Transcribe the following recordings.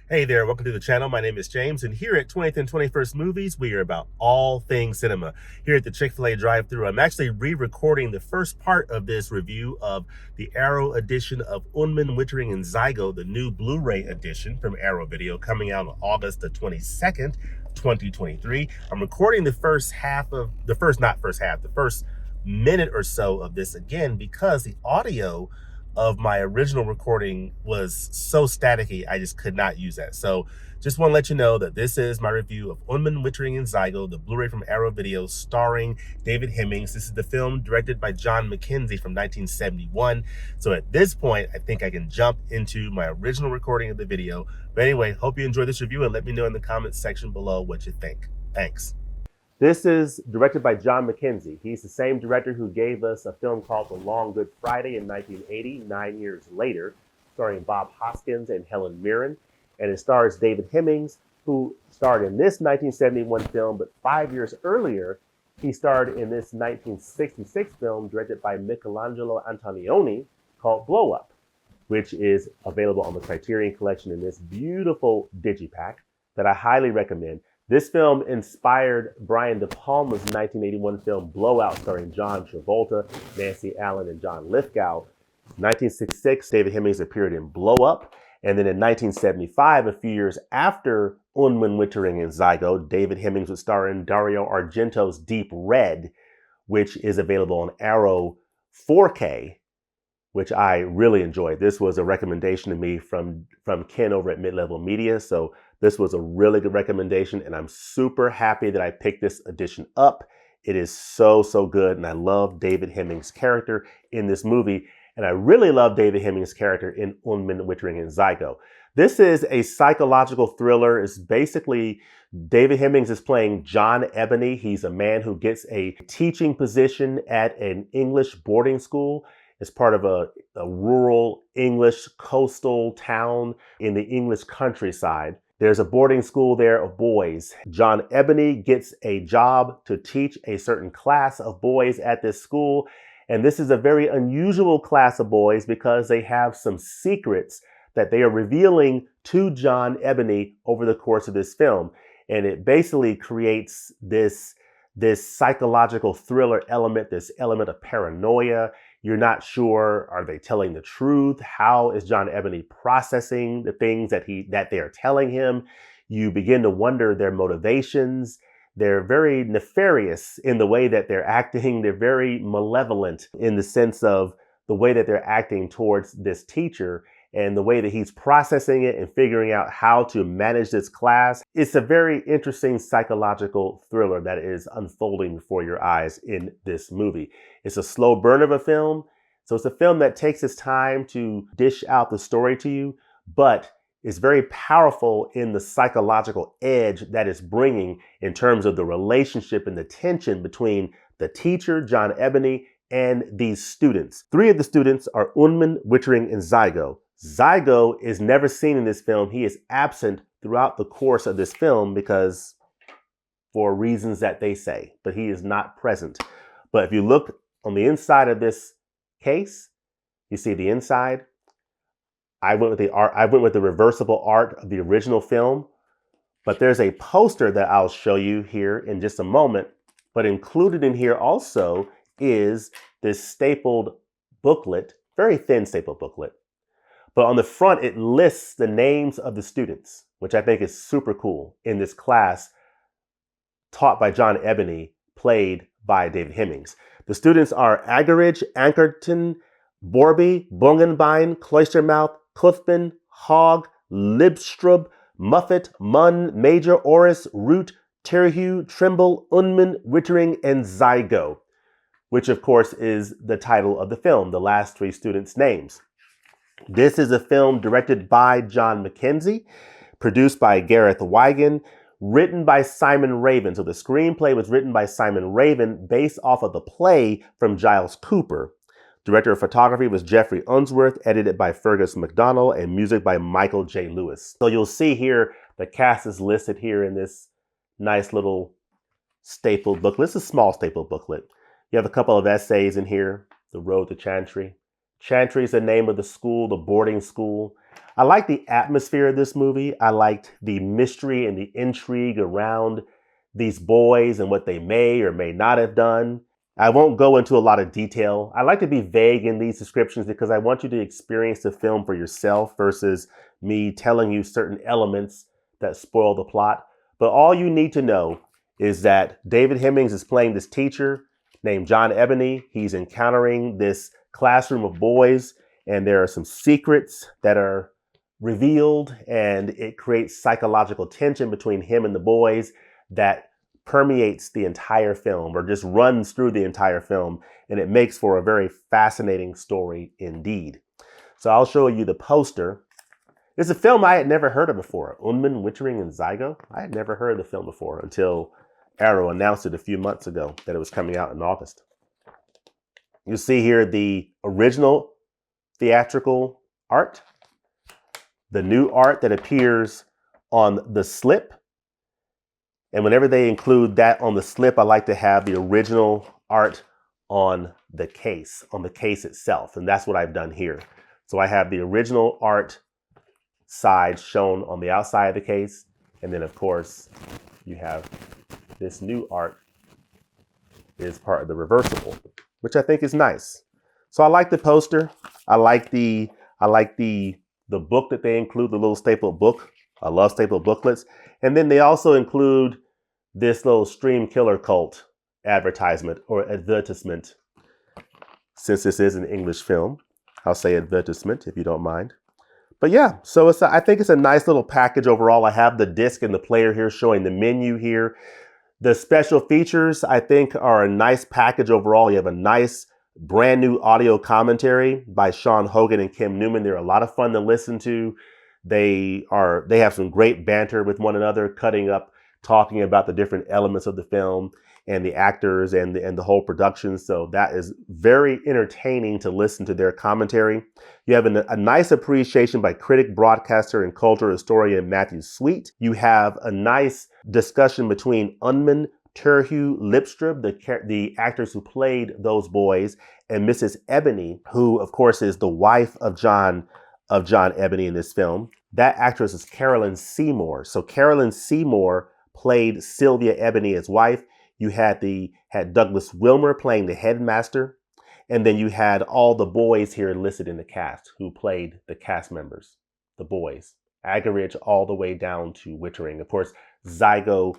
Hey there, welcome to the channel. My name is James, and here at 20th and 21st Movies, we are about all things cinema. Here at the Chick-fil-A drive-thru, I'm actually re-recording the first part of this review of the Arrow edition of Unman, Wittering and Zigo, the new Blu-ray edition from Arrow Video, coming out on August the 22nd, 2023. I'm recording the first minute or so of this again because the audio of my original recording was so staticky, I just could not use that. So just want to let you know that this is my review of Unman, Wittering and Zigo, the Blu-ray from Arrow Video, starring David Hemmings. This is the film directed by John Mackenzie from 1971. So at this point, I think I can jump into my original recording of the video. But anyway, hope you enjoy this review and let me know in the comments section below what you think. Thanks. This is directed by John Mackenzie. He's the same director who gave us a film called The Long Good Friday in 1980, 9 years later, starring Bob Hoskins and Helen Mirren. And it stars David Hemmings, who starred in this 1971 film, but 5 years earlier, he starred in this 1966 film directed by Michelangelo Antonioni called Blow Up, which is available on the Criterion Collection in this beautiful digipack that I highly recommend. This film inspired Brian De Palma's 1981 film Blowout, starring John Travolta, Nancy Allen, and John Lithgow. 1966, David Hemmings appeared in Blow Up. And then in 1975, a few years after Unman, Wittering and Zigo, David Hemmings would star in Dario Argento's Deep Red, which is available on Arrow 4K, which I really enjoyed. This was a recommendation to me from Ken over at Mid-Level Media. So this was a really good recommendation, and I'm super happy that I picked this edition up. It is so good, and I love David Hemmings' character in this movie, and I really love David Hemmings' character in Unman, Wittering and Zigo. This is a psychological thriller. It's basically David Hemmings is playing John Ebony. He's a man who gets a teaching position at an English boarding school. It's part of a rural English coastal town in the English countryside. There's a boarding school there of boys. John Ebony gets a job to teach a certain class of boys at this school. And this is a very unusual class of boys because they have some secrets that they are revealing to John Ebony over the course of this film. And it basically creates this psychological thriller element, this element of paranoia. You're not sure, are they telling the truth? How is John Ebony processing the things that they are telling him? You begin to wonder their motivations. They're very nefarious in the way that they're acting. They're very malevolent in the sense of the way that they're acting towards this teacher and the way that he's processing it and figuring out how to manage this class. It's a very interesting psychological thriller that is unfolding before your eyes in this movie. It's a slow burn of a film. So it's a film that takes its time to dish out the story to you, but it's very powerful in the psychological edge that it's bringing in terms of the relationship and the tension between the teacher, John Ebony, and these students. Three of the students are Unman, Wittering, and Zigo. Zigo is never seen in this film. He is absent throughout the course of this film because for reasons that they say, but he is not present. But if you look on the inside of this case, you see the inside. I went with the art. I went with the reversible art of the original film, but there's a poster that I'll show you here in just a moment. But included in here also is this stapled booklet, very thin stapled booklet. But on the front, it lists the names of the students, which I think is super cool in this class taught by John Ebony, played by David Hemmings. The students are Agarage, Ankerton, Borby, Bungenbein, Cloistermouth, Cuthman, Hogg, Libstrub, Muffet, Munn, Major, Orris, Root, Terhue, Trimble, Unman, Wittering, and Zigo, which of course is the title of the film, the last three students' names. This is a film directed by John Mackenzie, produced by Gareth Wigan, written by Simon Raven. So the screenplay was written by Simon Raven based off of the play from Giles Cooper. Director of photography was Jeffrey Unsworth, edited by Fergus MacDonald, and music by Michael J. Lewis. So you'll see here, the cast is listed here in this nice little stapled booklet. It's a small stapled booklet. You have a couple of essays in here. The Road to Chantry, Chantry is the name of the school, the boarding school. I like the atmosphere of this movie. I liked the mystery and the intrigue around these boys and what they may or may not have done. I won't go into a lot of detail. I like to be vague in these descriptions because I want you to experience the film for yourself versus me telling you certain elements that spoil the plot. But all you need to know is that David Hemmings is playing this teacher named John Ebony. He's encountering this classroom of boys, and there are some secrets that are revealed, and it creates psychological tension between him and the boys that permeates the entire film, or just runs through the entire film, and it makes for a very fascinating story indeed. So I'll show you the poster. It's a film I had never heard of before, Unman, Wittering and Zigo. I had never heard of the film before until Arrow announced it a few months ago that it was coming out in August. You see here the original theatrical art, the new art that appears on the slip. And whenever they include that on the slip, I like to have the original art on the case itself. And that's what I've done here. So I have the original art side shown on the outside of the case. And then of course, you have this new art is part of the reversible, which I think is nice. So I like the poster. I like the book that they include, the little stapled book. I love stapled booklets. And then they also include this little Stream Killer Cult advertisement or advertisement. Since this is an English film, I'll say advertisement if you don't mind. But yeah, so I think it's a nice little package overall. I have the disc and the player here showing the menu here. The special features, I think, are a nice package overall. You have a nice brand new audio commentary by Sean Hogan and Kim Newman. They're a lot of fun to listen to. They have some great banter with one another, cutting up, talking about the different elements of the film and the actors and the whole production. So that is very entertaining to listen to their commentary. You have a nice appreciation by critic, broadcaster, and cultural historian Matthew Sweet. You have a nice discussion between Unman, Terhue, Lipstrub, the actors who played those boys, and Mrs. Ebony, who of course is the wife of John Ebony in this film. That actress is Carolyn Seymour. So Carolyn Seymour played Sylvia Ebony as wife. You had Douglas Wilmer playing the headmaster, and then you had all the boys here listed in the cast who played the cast members, the boys, Agaridge all the way down to Wittering. Of course, Zigo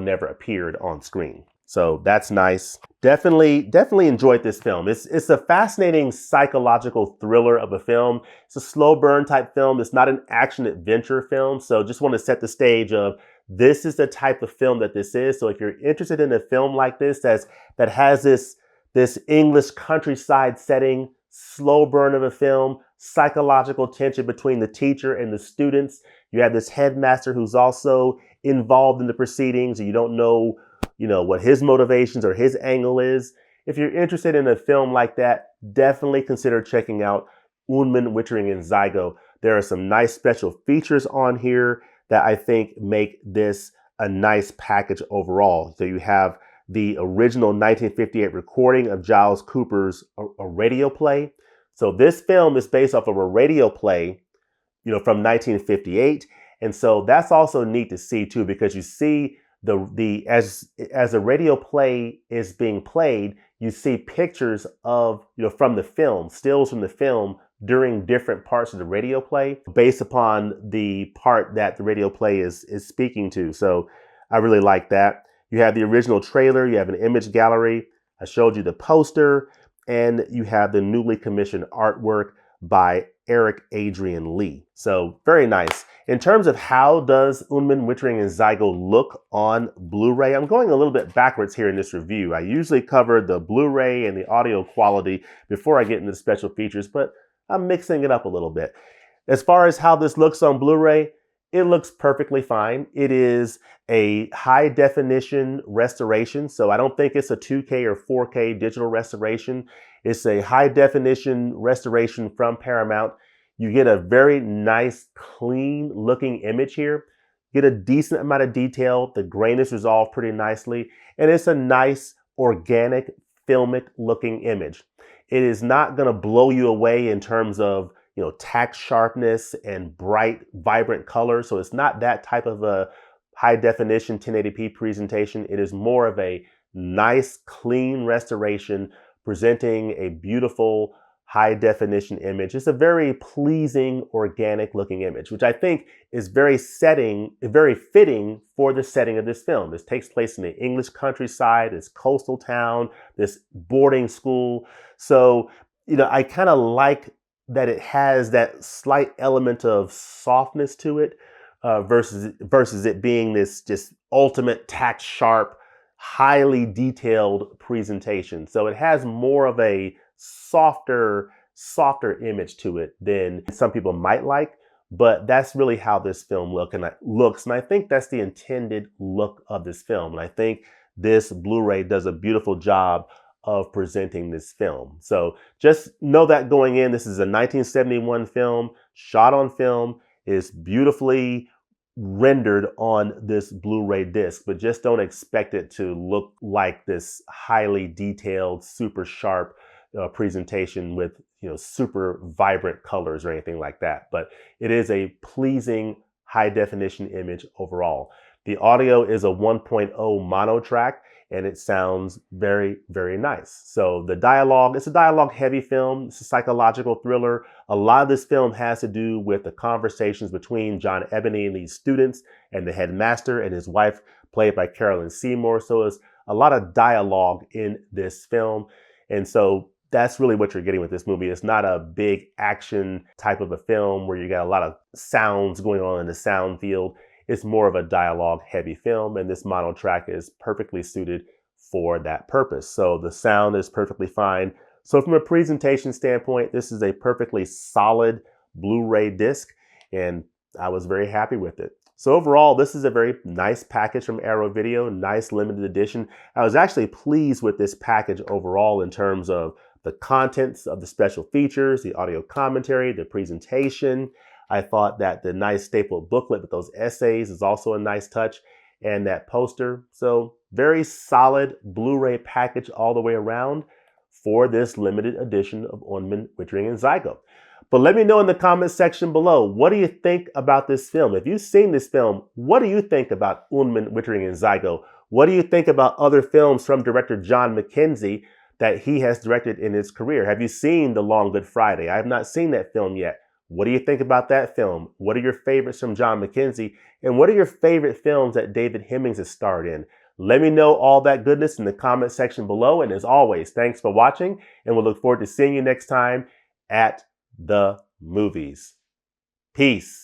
never appeared on screen. So that's nice. Definitely enjoyed this film. It's a fascinating psychological thriller of a film. It's a slow burn type film. It's not an action adventure film. So just want to set the stage of this is the type of film that this is. So if you're interested in a film like this that has this English countryside setting, slow burn of a film, psychological tension between the teacher and the students. You have this headmaster who's also involved in the proceedings, and you don't know, what his motivations or his angle is. If you're interested in a film like that, definitely consider checking out Unman, Wittering and Zigo. There are some nice special features on here that I think make this a nice package overall. So you have the original 1958 recording of Giles Cooper's a radio play. So this film is based off of a radio play, from 1958. And so that's also neat to see too, because you see as a radio play is being played, you see pictures of, from the film, stills from the film during different parts of the radio play based upon the part that the radio play is speaking to. So I really like that. You have the original trailer, you have an image gallery. I showed you the poster, and you have the newly commissioned artwork by Eric Adrian Lee. So very nice. In terms of how does Unman, Wittering and Zigo look on Blu-ray, I'm going a little bit backwards here in this review. I usually cover the Blu-ray and the audio quality before I get into the special features, but I'm mixing it up a little bit. As far as how this looks on Blu-ray, it looks perfectly fine. It is a high definition restoration, so I don't think it's a 2K or 4K digital restoration. It's a high definition restoration from Paramount. You get a very nice, clean looking image here. Get a decent amount of detail. The grain is resolved pretty nicely, and it's a nice, organic, filmic looking image. It is not going to blow you away in terms of, tack sharpness and bright, vibrant colors. So it's not that type of a high definition 1080p presentation. It is more of a nice, clean restoration presenting a beautiful high definition image. It's a very pleasing, organic looking image, which I think is very fitting for the setting of this film. This takes place in the English countryside, this coastal town, this boarding school. So, I kind of like that it has that slight element of softness to it, versus it being this just ultimate tack sharp, highly detailed presentation. So it has more of a softer image to it than some people might like, but that's really how this film looks. And I think that's the intended look of this film. And I think this Blu-ray does a beautiful job of presenting this film. So just know that going in, this is a 1971 film, shot on film, is beautifully rendered on this Blu-ray disc, but just don't expect it to look like this highly detailed, super sharp presentation with super vibrant colors or anything like that. But it is a pleasing high definition image overall. The audio is a 1.0 mono track, and it sounds very, very nice. So the dialogue, it's a dialogue heavy film. It's a psychological thriller. A lot of this film has to do with the conversations between John Ebony and these students and the headmaster and his wife, played by Carolyn Seymour. So there's a lot of dialogue in this film. And so that's really what you're getting with this movie. It's not a big action type of a film where you got a lot of sounds going on in the sound field. It's more of a dialogue heavy film, and this mono track is perfectly suited for that purpose. So the sound is perfectly fine. So from a presentation standpoint, this is a perfectly solid Blu-ray disc, and I was very happy with it. So overall, this is a very nice package from Arrow Video, nice limited edition. I was actually pleased with this package overall in terms of the contents of the special features, the audio commentary, the presentation. I thought that the nice stapled booklet with those essays is also a nice touch, and that poster. So very solid Blu-ray package all the way around for this limited edition of Unman, Wittering and Zigo. But let me know in the comments section below, what do you think about this film? If you've seen this film, what do you think about Unman, Wittering and Zigo? What do you think about other films from director John Mackenzie that he has directed in his career? Have you seen The Long Good Friday? I have not seen that film yet. What do you think about that film? What are your favorites from John Mackenzie? And what are your favorite films that David Hemmings has starred in? Let me know all that goodness in the comment section below. And as always, thanks for watching, and we'll look forward to seeing you next time at the movies. Peace.